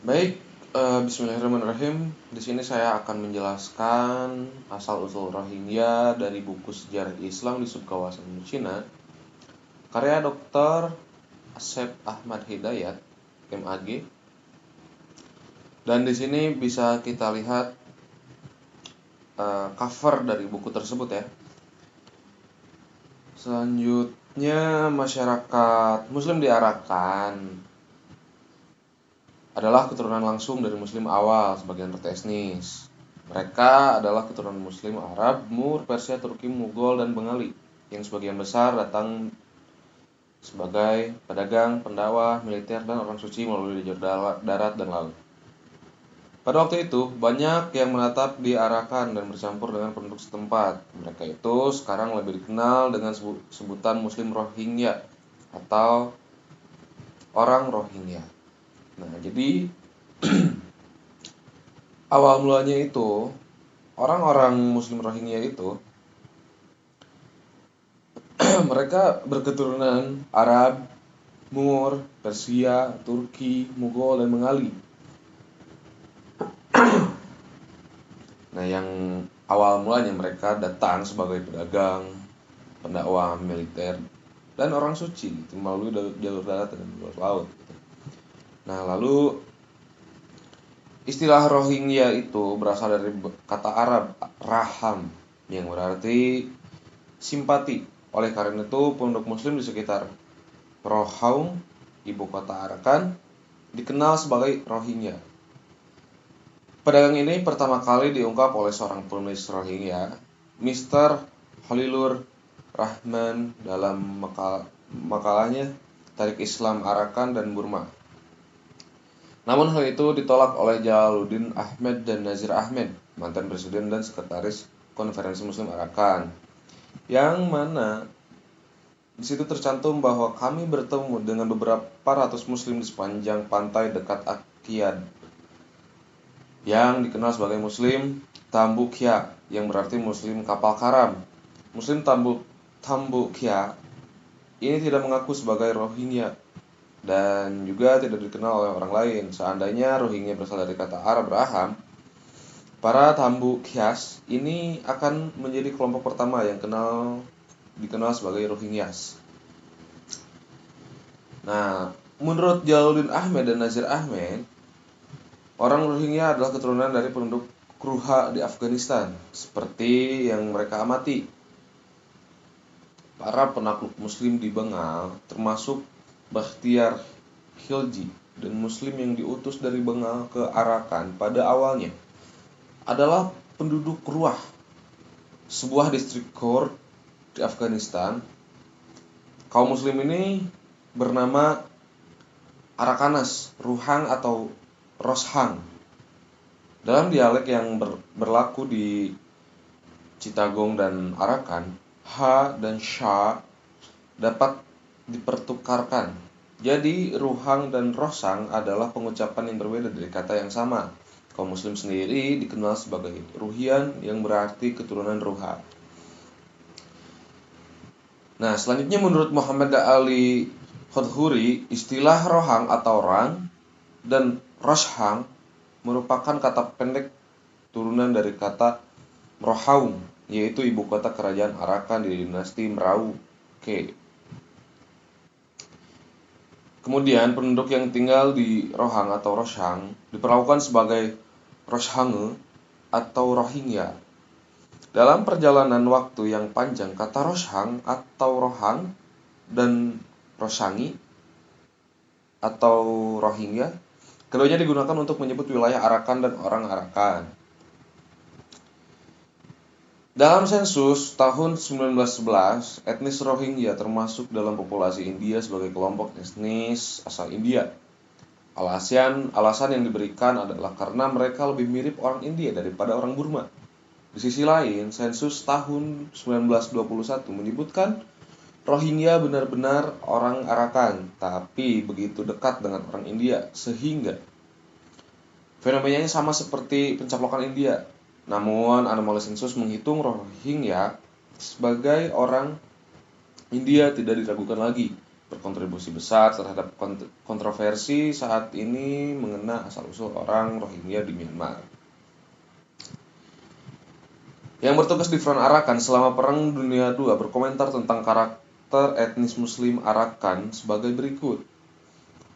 Baik, Bismillahirrahmanirrahim. Di sini saya akan menjelaskan asal-usul Rohingya dari buku Sejarah Islam di Subkawasan Cina, karya Dr. Asep Ahmad Hidayat, MAG. Dan di sini bisa kita lihat cover dari buku tersebut ya. Selanjutnya, masyarakat Muslim di Arakan adalah keturunan langsung dari Muslim awal sebagian etnis. Mereka adalah keturunan Muslim Arab, Mur, Persia, Turki, Mughal, dan Bengali yang sebagian besar datang sebagai pedagang, pendakwah, militer, dan orang suci melalui jalur darat dan laut. Pada waktu itu, banyak yang menetap di Arakan dan bercampur dengan penduduk setempat. Mereka itu sekarang lebih dikenal dengan sebutan Muslim Rohingya atau orang Rohingya. Nah, jadi awal mulanya itu orang-orang Muslim Rohingya itu mereka berketurunan Arab, Moor, Persia, Turki, Mughal, dan Bengali. Nah, yang awal mulanya mereka datang sebagai pedagang, pendakwah, militer, dan orang suci gitu, melalui jalur darat dan jalur laut. Gitu. Nah, lalu istilah Rohingya itu berasal dari kata Arab raham yang berarti simpati. Oleh karena itu, penduduk Muslim di sekitar Rohaung, ibu kota Arakan, dikenal sebagai Rohingya. Pedagang ini pertama kali diungkap oleh seorang penulis Rohingya, Mr. Holilur Rahman dalam makalahnya Tarik Islam Arakan dan Burma. Namun hal itu ditolak oleh Jalaluddin Ahmed dan Nazir Ahmed, mantan presiden dan sekretaris Konferensi Muslim Arakan, yang mana di situ tercantum bahwa kami bertemu dengan beberapa ratus muslim di sepanjang pantai dekat Akiad, yang dikenal sebagai Muslim Tambukya, yang berarti Muslim kapal karam. Muslim Tambukya ini tidak mengaku sebagai Rohingya dan juga tidak dikenal oleh orang lain. Seandainya Rohingya berasal dari kata Arab Raham, para Tambukyas ini akan menjadi kelompok pertama yang dikenal sebagai Rohingyas. Nah, menurut Jalaluddin Ahmed dan Nazir Ahmed, orang Rohingya adalah keturunan dari penduduk Kruha di Afghanistan, seperti yang mereka amati. Para penakluk Muslim di Bengal, termasuk Bakhtiar Khilji dan Muslim yang diutus dari Bengal ke Arakan pada awalnya, adalah penduduk Kruah, sebuah distrik Kur di Afghanistan. Kaum Muslim ini bernama Arakanas, Ruhang atau Roshang. Dalam dialek yang berlaku di Chittagong dan Arakan, H dan Sha dapat dipertukarkan. Jadi, Ruhang dan Rosang adalah pengucapan yang berbeda dari kata yang sama. Kaum Muslim sendiri dikenal sebagai Ruhian yang berarti keturunan Ruha. Nah, selanjutnya menurut Muhammad Ali Khodhuri, istilah Rohang atau Rang dan Roshang merupakan kata pendek turunan dari kata Rohaung, yaitu ibu kota kerajaan Arakan di dinasti Merauke. Kemudian penduduk yang tinggal di Rohang atau Roshang diperlakukan sebagai Roshange atau Rohingya. Dalam perjalanan waktu yang panjang, kata Roshang atau Rohang dan Roshangi atau Rohingya keduanya digunakan untuk menyebut wilayah Arakan dan orang Arakan. Dalam sensus tahun 1911, etnis Rohingya termasuk dalam populasi India sebagai kelompok etnis asal India. Alasan yang diberikan adalah karena mereka lebih mirip orang India daripada orang Burma. Di sisi lain, sensus tahun 1921 menyebutkan Rohingya benar-benar orang Arakan, tapi begitu dekat dengan orang India, sehingga fenomenanya sama seperti pencaplokan India. Namun, anomaly sensus menghitung Rohingya sebagai orang India tidak diragukan lagi. berkontribusi besar terhadap kontroversi saat ini mengenai asal-usul orang Rohingya di Myanmar. Yang bertugas di Front Arakan selama Perang Dunia II berkomentar tentang karakter etnis Muslim Arakan sebagai berikut.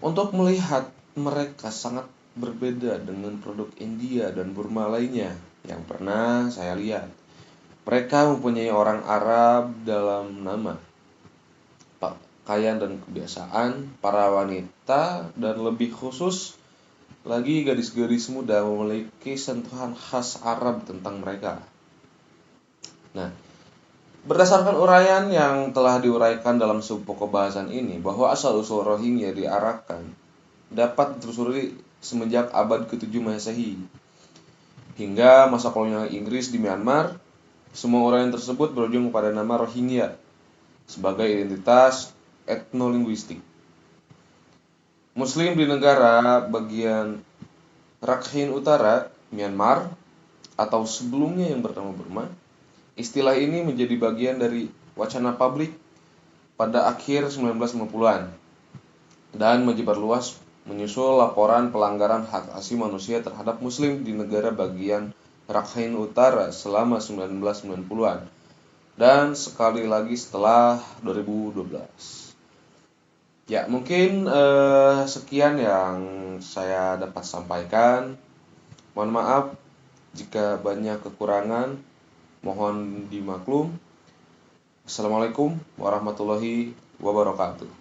Untuk melihat mereka sangat berbeda dengan produk India dan Burma lainnya yang pernah saya lihat. Mereka mempunyai orang Arab dalam nama, pakaian dan kebiasaan, para wanita, dan lebih khusus lagi gadis-gadis muda memiliki sentuhan khas Arab tentang mereka. Nah, berdasarkan uraian yang telah diuraikan dalam subpokok bahasan ini, bahwa asal-usul Rohingya di Arakan dapat ditelusuri semenjak abad ke-7 Masehi. Hingga masa kolonial Inggris di Myanmar, semua uraian tersebut berujung kepada nama Rohingya sebagai identitas etnolinguistik. Muslim di negara bagian Rakhine Utara, Myanmar, atau sebelumnya yang bernama Burma. Istilah ini menjadi bagian dari wacana publik pada akhir 1950-an dan menyebar luas menyusul laporan pelanggaran hak asasi manusia terhadap Muslim di negara bagian Rakhine Utara selama 1990-an dan sekali lagi setelah 2012. Ya, mungkin sekian yang saya dapat sampaikan. Mohon maaf jika banyak kekurangan, mohon dimaklum. Assalamualaikum warahmatullahi wabarakatuh.